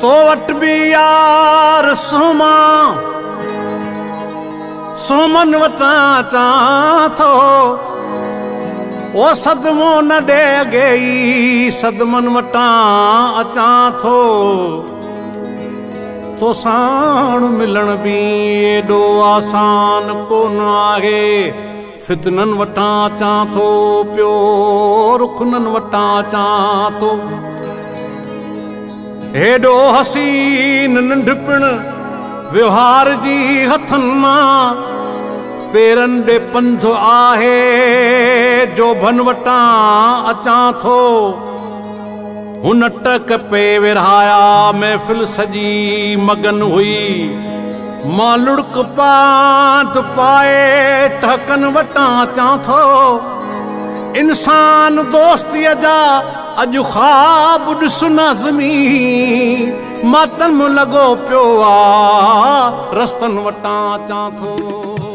तो वट भी यार सुमन वटा चा थो ओ सदमो न डे गई सदमन वटा अचा थो तो साण मिलण भी एडो आसान कोन आहे फितनन वटा चा थो पियो रुखनन वटा चा थो एडो हसीन नंढपिण व्यवहार जी हथन मां पेरन दे पंध आहे जो भन वटा अचा थो हुन टक पे विरहाया महफ़िल सजी मगन हुई मां लुड़क पात पाए ठकन वटा अचा थो इंसान दोस्तीअ जा अॼु ख़्वाब ॾिस नाज़मी मातम लॻो पियो आहे रस्तनि वटां अचां थो।